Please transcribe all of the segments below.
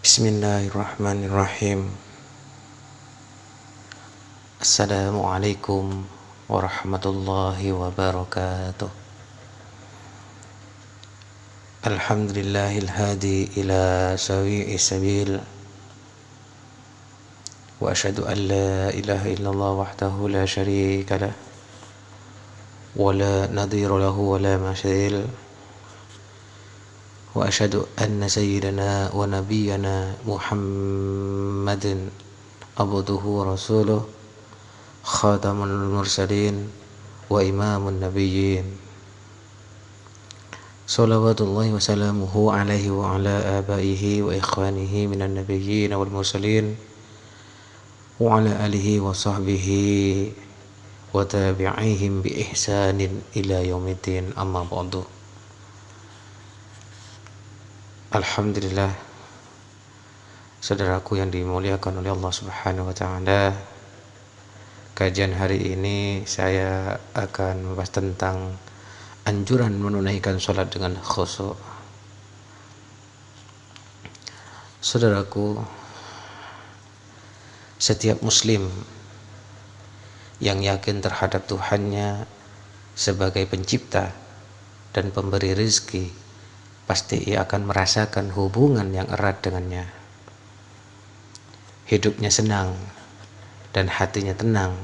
Bismillahirrahmanirrahim. Assalamualaikum warahmatullahi wabarakatuh. Alhamdulillahil hadi ila sawi'i sabil. Wa asyhadu an la ilaha illallah wahdahu la syarika lah wa la nadhira lahu wa la masyil. Wa asyhadu anna sayyidana wa nabiyyana Muhammadin abduhu wa rasuluh khatamul mursalin wa imamun nabiyyin. Salawatullahi wa salamuhu alaihi wa ala abaihi wa ikhwanihi minan nabiyyin wal mursalin wa ala alihi wa sahbihi wa tabi'ihim bi ihsanin ila yaumiddin, amma ba'du. Alhamdulillah, saudaraku yang dimuliakan oleh Allah Subhanahu wa taala. Kajian hari ini saya akan membahas tentang anjuran menunaikan sholat dengan khusyuk. Saudaraku, setiap muslim yang yakin terhadap Tuhannya sebagai pencipta dan pemberi rezeki, pasti ia akan merasakan hubungan yang erat dengannya. Hidupnya senang dan hatinya tenang.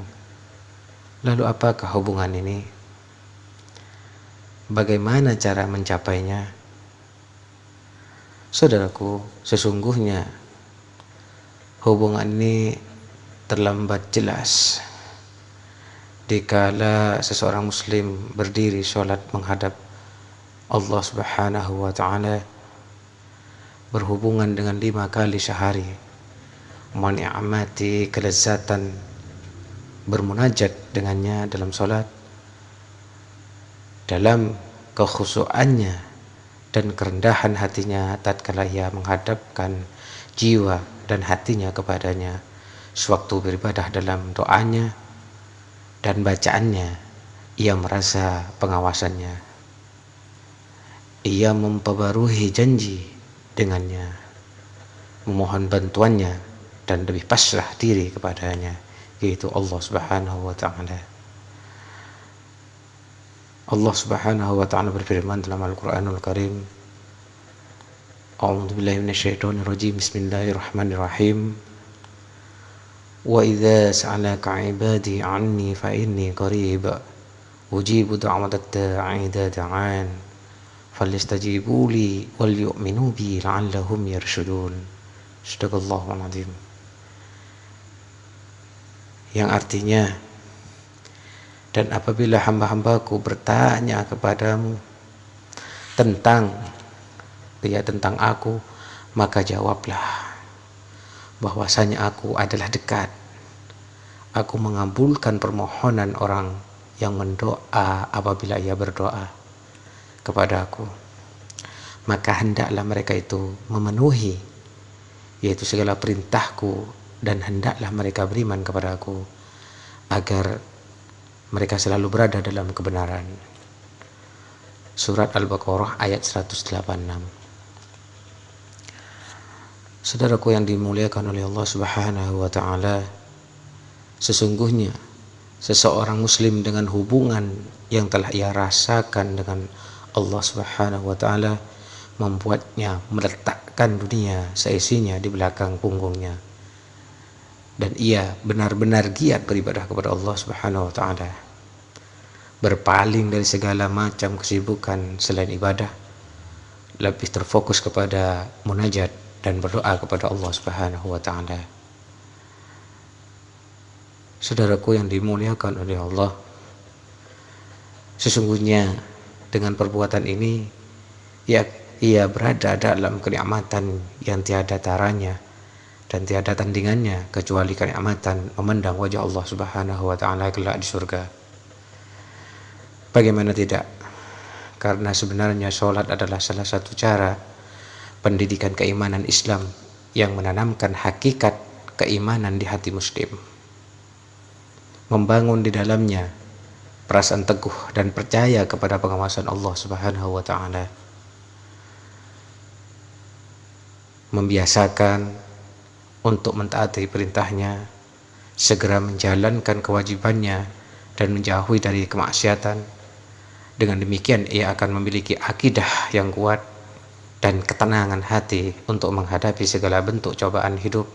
Lalu apakah hubungan ini? Bagaimana cara mencapainya? Saudaraku, sesungguhnya hubungan ini terlambat jelas dikala seseorang muslim berdiri sholat menghadap Allah Subhanahu wa ta'ala, berhubungan dengan 5 kali sehari, menikmati kelezatan bermunajat dengannya dalam sholat, dalam kekhusyuannya dan kerendahan hatinya tatkala ia menghadapkan jiwa dan hatinya kepadanya sewaktu beribadah dalam doanya dan bacaannya. Ia merasa pengawasannya, ia memperbarui janji dengannya, memohon bantuannya dan lebih pasrah diri kepadanya, yaitu Allah Subhanahu wa ta'ala. Allah Subhanahu wa ta'ala berfirman dalam Al-Quranul Karim, A'udzu billahi minasyaitonir rajim, Bismillahirrahmanirrahim. Wa idza sa'alaka 'ibadi 'anni fa inni qarib ujibu da'watat da'i idza da'an falyastajibu li wal yu'minu bi la'allahum yarshudun. Shadaqallahul azim. Yang artinya, dan apabila hamba-hambaku bertanya kepadamu tentang aku, maka jawablah bahwasanya aku adalah dekat. Aku mengabulkan permohonan orang yang mendoa apabila ia berdoa kepada aku. Maka hendaklah mereka itu memenuhi, yaitu segala perintahku, dan hendaklah mereka beriman kepada aku agar mereka selalu berada dalam kebenaran. Surat Al-Baqarah ayat 186. Saudaraku yang dimuliakan oleh Allah Subhanahu wa ta'ala, sesungguhnya seseorang muslim dengan hubungan yang telah ia rasakan dengan Allah Subhanahu wa ta'ala membuatnya meletakkan dunia seisinya di belakang punggungnya, dan ia benar-benar giat beribadah kepada Allah Subhanahu wa ta'ala, berpaling dari segala macam kesibukan selain ibadah, lebih terfokus kepada munajat dan berdoa kepada Allah Subhanahu wa ta'ala. Saudaraku yang dimuliakan oleh Allah, sesungguhnya dengan perbuatan ini ia berada dalam kenikmatan yang tiada taranya dan tiada tandingannya, kecuali kenikmatan memandang wajah Allah Subhanahu wa ta'ala kelak di surga. Bagaimana tidak? Karena sebenarnya sholat adalah salah satu cara pendidikan keimanan Islam yang menanamkan hakikat keimanan di hati muslim, membangun di dalamnya perasaan teguh dan percaya kepada pengawasan Allah Subhanahu wa ta'ala. membiasakan untuk mentaati perintahnya, segera menjalankan kewajibannya dan menjauhi dari kemaksiatan. Dengan demikian ia akan memiliki akidah yang kuat dan ketenangan hati untuk menghadapi segala bentuk cobaan hidup,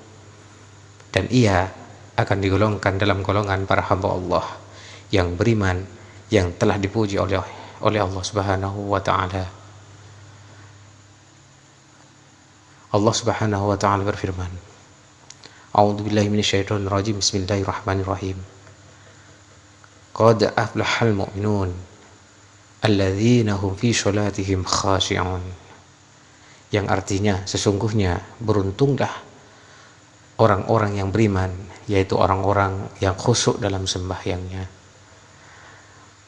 dan ia akan digolongkan dalam golongan para hamba Allah yang beriman, yang telah dipuji oleh Allah Subhanahu wa taala. Allah Subhanahu wa taala berfirman, A'udzubillahi minasyaitonir rajim. Bismillahirrahmanirrahim. Qad aflahal mu'minun alladzina hum fi sholatihim khashi'un. Yang artinya sesungguhnya beruntunglah orang-orang yang beriman, yaitu orang-orang yang khusyuk dalam sembahyangnya.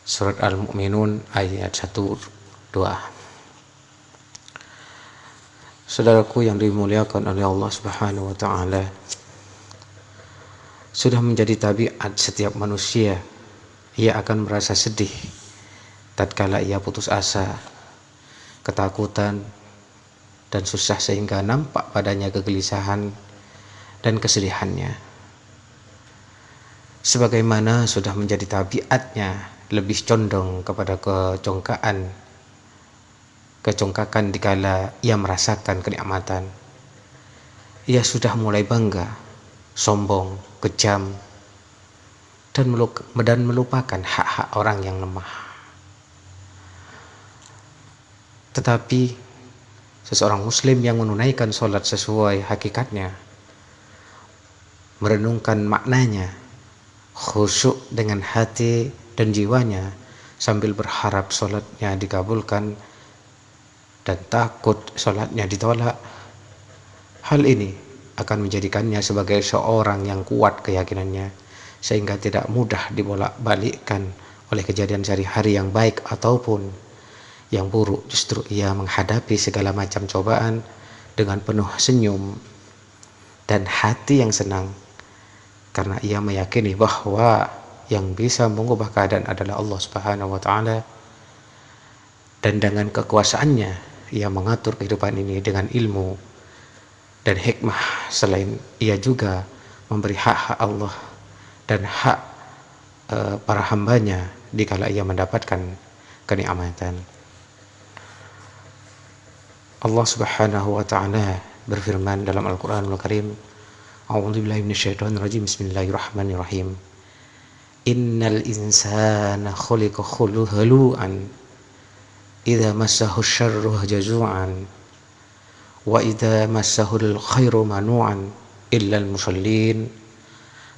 Surat Al-Mu'minun ayat 1-2. Saudaraku yang dimuliakan oleh Allah Subhanahu wa taala, sudah menjadi tabiat setiap manusia, ia akan merasa sedih tatkala ia putus asa, ketakutan dan susah, sehingga nampak padanya kegelisahan dan kesedihannya. Sebagaimana sudah menjadi tabiatnya lebih condong kepada kecongkakan dikala ia merasakan kenikmatan. Ia sudah mulai bangga, sombong, kejam, dan melupakan hak-hak orang yang lemah. Tetapi seseorang muslim yang menunaikan sholat sesuai hakikatnya, merenungkan maknanya, khusyuk dengan hati dan jiwanya, sambil berharap sholatnya dikabulkan dan takut sholatnya ditolak, hal ini akan menjadikannya sebagai seorang yang kuat keyakinannya, sehingga tidak mudah dibolak-balikkan oleh kejadian sehari-hari yang baik ataupun yang buruk. Justru ia menghadapi segala macam cobaan dengan penuh senyum dan hati yang senang, karena ia meyakini bahwa yang bisa mengubah keadaan adalah Allah Subhanahu wa taala, dan dengan kekuasaannya ia mengatur kehidupan ini dengan ilmu dan hikmah. Selain ia juga memberi hak-hak Allah dan hak para hambanya dikala ia mendapatkan kenikmatan. Allah Subhanahu wa taala berfirman dalam Al-Qur'anul Karim, A'udzubillahi minasyaitonir rajim. Bismillahirrahmanirrahim. Innal insana khuliqa halu'an idza massahu syarru jazu'an wa idza massahul khairu manu'an illal musallin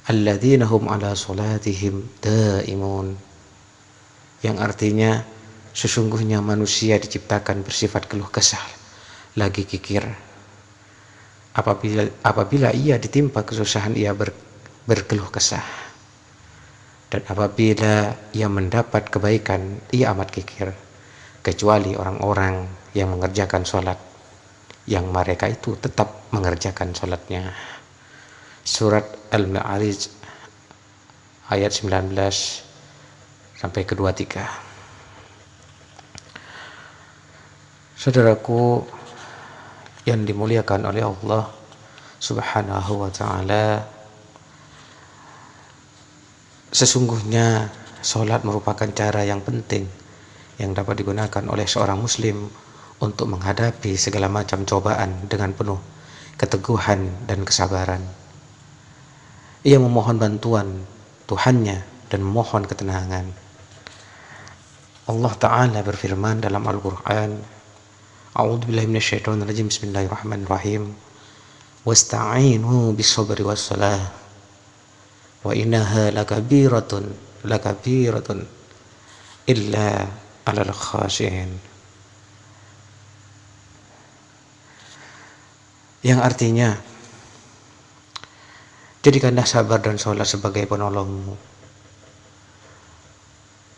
alladzina hum ala salatihim daimun. Yang artinya sesungguhnya manusia diciptakan bersifat keluh kesah lagi kikir. Apabila ia ditimpa kesusahan ia berkeluh kesah, dan apabila ia mendapat kebaikan ia amat kikir, kecuali orang-orang yang mengerjakan sholat, yang mereka itu tetap mengerjakan sholatnya. Surat Al-Ma'arij ayat 19 sampai ke 23. Saudaraku yang dimuliakan oleh Allah Subhanahu wa taala, sesungguhnya sholat merupakan cara yang penting yang dapat digunakan oleh seorang muslim untuk menghadapi segala macam cobaan dengan penuh keteguhan dan kesabaran. Ia memohon bantuan Tuhannya dan memohon ketenangan. Allah Ta'ala berfirman dalam Al-Quran, A'udzubillahi minasyaitonir rajim. Bismillahirrahmanirrahim. Wasta'inu bis-sabri was-salah wa innaha lakabiratun illa 'alal khashi'in. Yang artinya, jadikanlah sabar dan sholat sebagai penolongmu,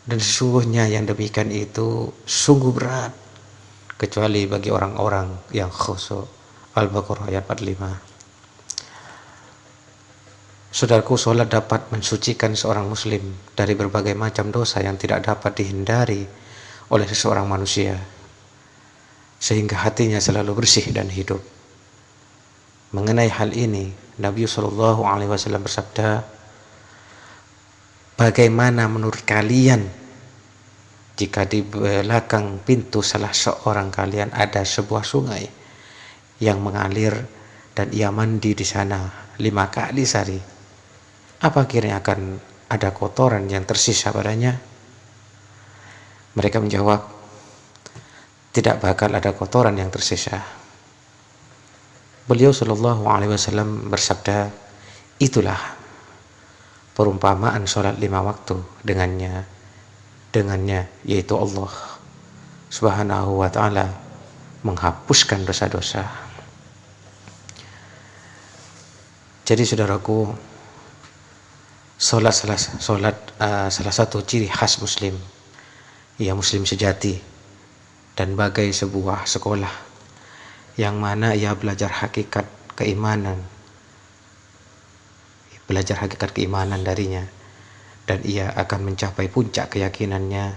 dan sesungguhnya yang demikian itu sungguh berat kecuali bagi orang-orang yang khusyuk. Al-Baqarah ayat 45. Saudaraku, sholat dapat mensucikan seorang muslim dari berbagai macam dosa yang tidak dapat dihindari oleh seseorang manusia, sehingga hatinya selalu bersih dan hidup. Mengenai hal ini, Nabi Shallallahu Alaihi Wasallam bersabda, bagaimana menurut kalian jika di belakang pintu salah seorang kalian ada sebuah sungai yang mengalir dan ia mandi di sana 5 kali sehari? Apa kiranya akan ada kotoran yang tersisa padanya? Mereka menjawab, tidak bakal ada kotoran yang tersisa. Beliau Shallallahu Alaihi Wasallam bersabda, itulah perumpamaan sholat 5 waktu dengannya yaitu Allah Subhanahu wa ta'ala menghapuskan dosa-dosa. Jadi saudaraku, sholat salah satu ciri khas muslim, ya muslim sejati, dan bagai sebuah sekolah yang mana ia belajar hakikat keimanan darinya, dan ia akan mencapai puncak keyakinannya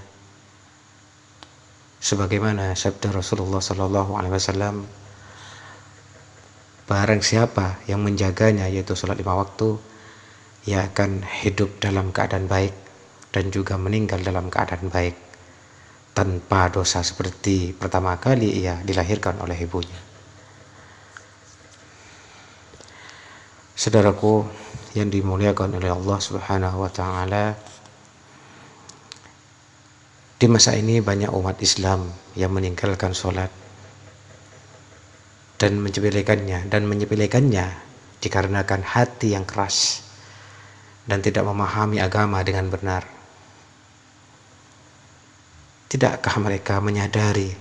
sebagaimana sabda Rasulullah Sallallahu Alaihi Wasallam, barang siapa yang menjaganya, yaitu sholat 5 waktu, ia akan hidup dalam keadaan baik dan juga meninggal dalam keadaan baik tanpa dosa seperti pertama kali ia dilahirkan oleh ibunya. Saudaraku yang dimuliakan oleh Allah Subhanahu wa ta'ala, di masa ini banyak umat Islam yang meninggalkan sholat dan menyepelekannya dikarenakan hati yang keras dan tidak memahami agama dengan benar. Tidakkah mereka menyadari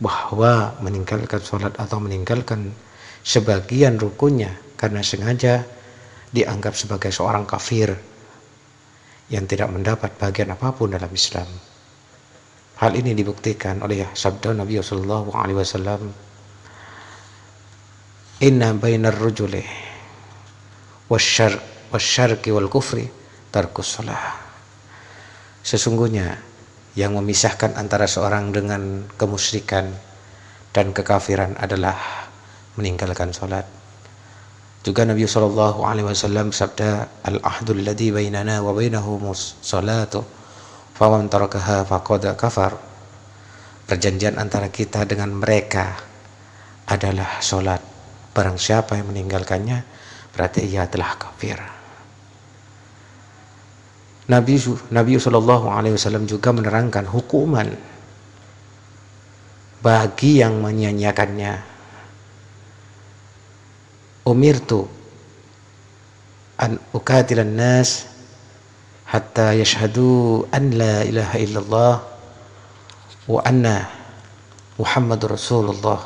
bahwa meninggalkan sholat atau meninggalkan sebagian rukunnya karena sengaja dianggap sebagai seorang kafir yang tidak mendapat bagian apapun dalam Islam? Hal ini dibuktikan oleh sabda Nabi Sallallahu Alaihi Wasallam, inna bainar rujuli wasyarqi wal kufri tarkus shalah. Sesungguhnya yang memisahkan antara seorang dengan kemusyrikan dan kekafiran adalah meninggalkan sholat. Juga Nabi Sallallahu Alaihi Wasallam sabda, al-ahdul ladzi bainana wa bainahumus salatu faman tarakaha faqad kafar. Perjanjian antara kita dengan mereka adalah sholat. Barang siapa yang meninggalkannya, berarti ia telah kafir. Nabi Sallallahu Alaihi Wasallam juga menerangkan hukuman bagi yang menyia-nyiakannya. Umirtu an uqatilan nas hatta yashhadu an la ilaha illallah wa anna Muhammadur Rasulullah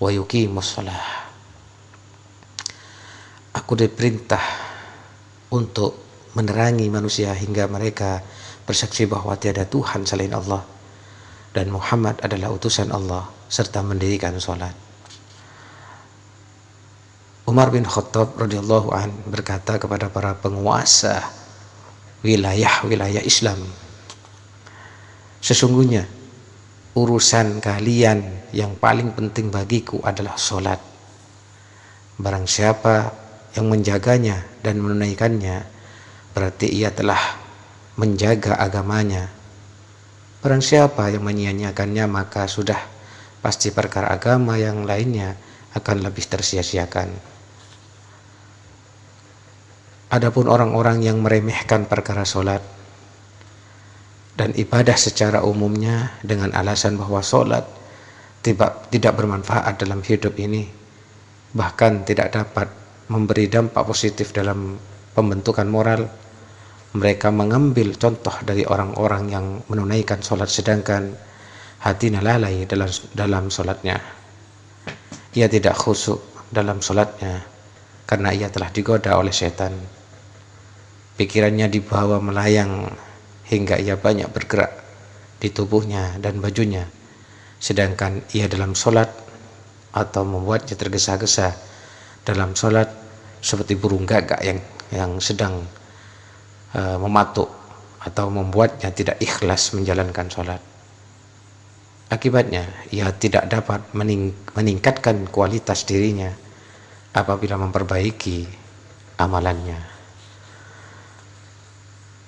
wa yuqimus shalah. Aku diperintah untuk menerangi manusia hingga mereka bersaksi bahwa tiada Tuhan selain Allah dan Muhammad adalah utusan Allah, serta mendirikan sholat. Umar bin Khattab radhiyallahu an berkata kepada para penguasa wilayah Islam, sesungguhnya urusan kalian yang paling penting bagiku adalah sholat. Barang siapa yang menjaganya dan menunaikannya, berarti ia telah menjaga agamanya. Barang siapa yang menyia-nyiakannya, maka sudah pasti perkara agama yang lainnya akan lebih tersia-siakan. Adapun orang-orang yang meremehkan perkara sholat dan ibadah secara umumnya dengan alasan bahwa sholat tidak bermanfaat dalam hidup ini, bahkan tidak dapat memberi dampak positif dalam pembentukan moral, mereka mengambil contoh dari orang-orang yang menunaikan sholat sedangkan hatinya lalai dalam sholatnya. Ia tidak khusyuk dalam sholatnya karena ia telah digoda oleh setan. Pikirannya dibawa melayang hingga ia banyak bergerak di tubuhnya dan bajunya, sedangkan ia dalam sholat atau membuatnya tergesa-gesa dalam sholat seperti burung gagak yang sedang mematuk, atau membuatnya tidak ikhlas menjalankan sholat. Akibatnya ia tidak dapat meningkatkan kualitas dirinya apabila memperbaiki amalannya.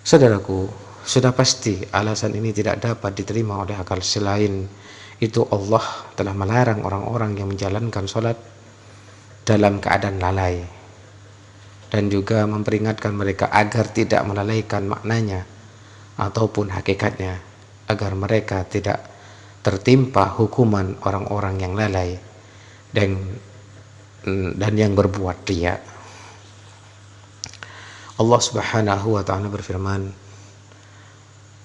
Saudaraku, sudah pasti alasan ini tidak dapat diterima oleh akal. Selain itu, Allah telah melarang orang-orang yang menjalankan sholat dalam keadaan lalai, dan juga memperingatkan mereka agar tidak melalaikan maknanya ataupun hakikatnya, agar mereka tidak tertimpa hukuman orang-orang yang lalai dan yang berbuat riya. Allah Subhanahu wa ta'ala berfirman,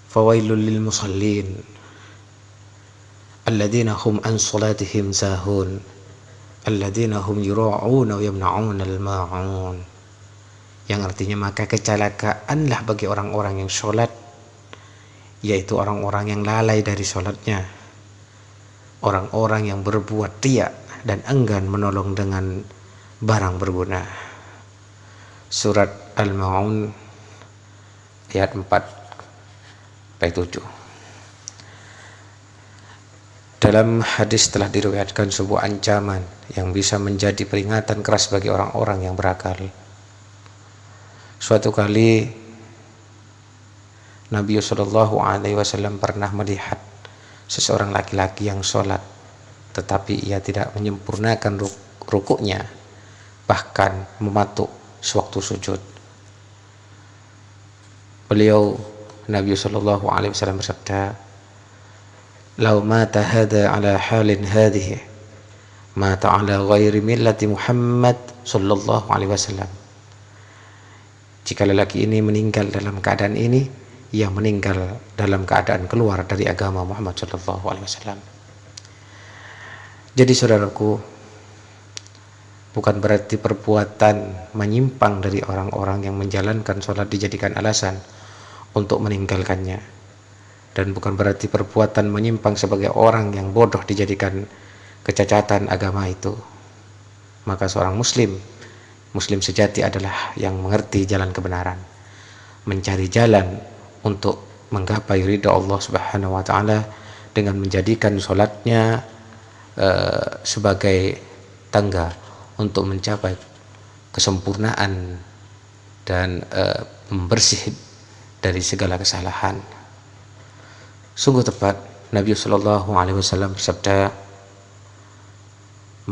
"Fawailul lil musallin alladzina hum an salatihim sahun alladzina hum yura'una wa yamna'una al-ma'un." Yang artinya, maka kecelakaanlah bagi orang-orang yang sholat, yaitu orang-orang yang lalai dari sholatnya, orang-orang yang berbuat riya dan enggan menolong dengan barang berguna. Surat Al-Ma'un ayat 4-7. Dalam hadis telah diriwayatkan sebuah ancaman yang bisa menjadi peringatan keras bagi orang-orang yang berakal. Suatu kali Nabi SAW pernah melihat seseorang laki-laki yang sholat, tetapi ia tidak menyempurnakan rukuknya, bahkan mematuk sewaktu sujud. Beliau, Nabi SAW bersabda, "Lau mata hadha ala halin hadhihi, mata ala ghairi millati Muhammad sallallahu alaihi wasallam." Jika lelaki ini meninggal dalam keadaan ini, ia meninggal dalam keadaan keluar dari agama Muhammad sallallahu alaihi wasallam. Jadi saudaraku, bukan berarti perbuatan menyimpang dari orang-orang yang menjalankan sholat dijadikan alasan untuk meninggalkannya, dan bukan berarti perbuatan menyimpang sebagai orang yang bodoh dijadikan kecacatan agama itu. Maka seorang muslim sejati adalah yang mengerti jalan kebenaran, mencari jalan untuk menggapai ridha Allah Subhanahu wa ta'ala dengan menjadikan sholatnya sebagai tangga untuk mencapai kesempurnaan dan membersih dari segala kesalahan. Sungguh tepat Nabi SAW bersabda,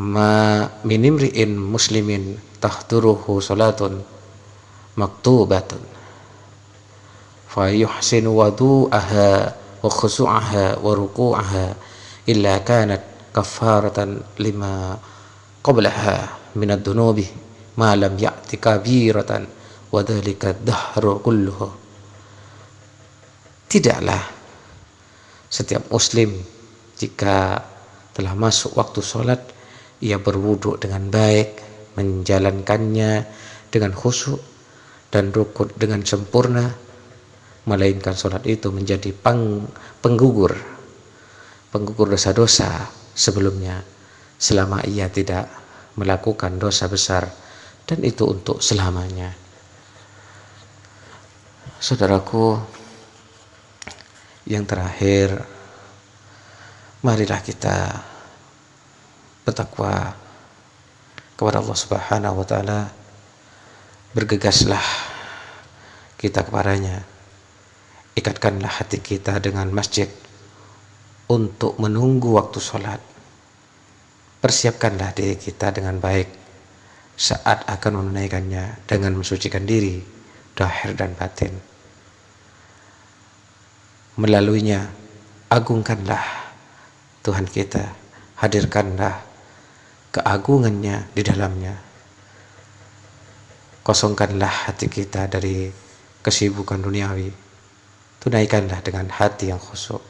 "Ma min imri'in muslimin tahduruhu salatun maktubatun fa yuhsinu wudu'aha wa khusu'aha wa ruku'aha illa kanat kafaratan lima qablaha minad dunubi ma lam ya'ti kabiratan wa dhalika dahru kulluhu." Tidaklah setiap muslim jika telah masuk waktu sholat, ia berwudu dengan baik, menjalankannya dengan khusyuk dan rukuk dengan sempurna, melainkan sholat itu menjadi penggugur dosa-dosa sebelumnya, selama ia tidak melakukan dosa besar, dan itu untuk selamanya. Saudaraku, yang terakhir, marilah kita bertakwa kepada Allah Subhanahu wa ta'ala, bergegaslah kita kepadanya, ikatkanlah hati kita dengan masjid untuk menunggu waktu sholat, persiapkanlah diri kita dengan baik saat akan menunaikannya dengan mensucikan diri zahir dan batin. Melaluinya agungkanlah Tuhan kita, hadirkanlah keagungannya di dalamnya, kosongkanlah hati kita dari kesibukan duniawi, tunaikanlah dengan hati yang khusyuk,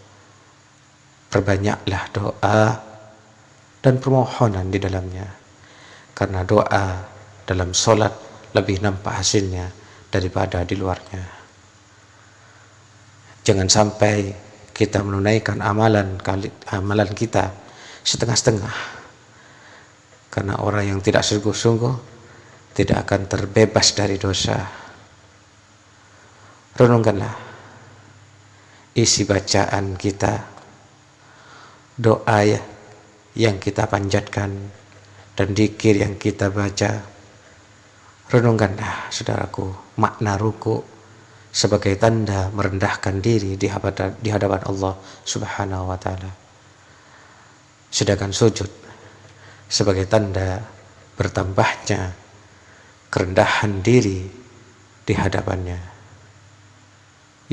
perbanyaklah doa dan permohonan di dalamnya, karena doa dalam sholat lebih nampak hasilnya daripada di luarnya. Jangan sampai kita menunaikan amalan kita setengah-setengah, karena orang yang tidak sungguh-sungguh tidak akan terbebas dari dosa. Renungkanlah isi bacaan kita, doa yang kita panjatkan dan dzikir yang kita baca, renungkanlah saudaraku makna ruku sebagai tanda merendahkan diri di hadapan Allah Subhanahu wa taala. Sedangkan sujud sebagai tanda bertambahnya kerendahan diri di hadapannya,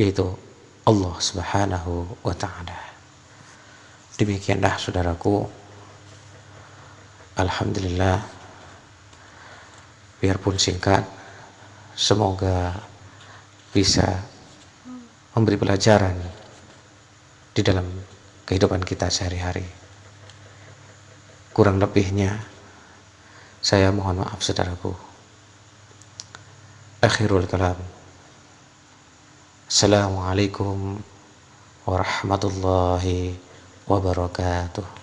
yaitu Allah Subhanahu wa taala. Demikianlah saudaraku, alhamdulillah, biarpun singkat, semoga bisa memberi pelajaran di dalam kehidupan kita sehari-hari. Kurang lebihnya saya mohon maaf saudaraku. Akhirul kalam, assalamualaikum warahmatullahi wabarakatuh.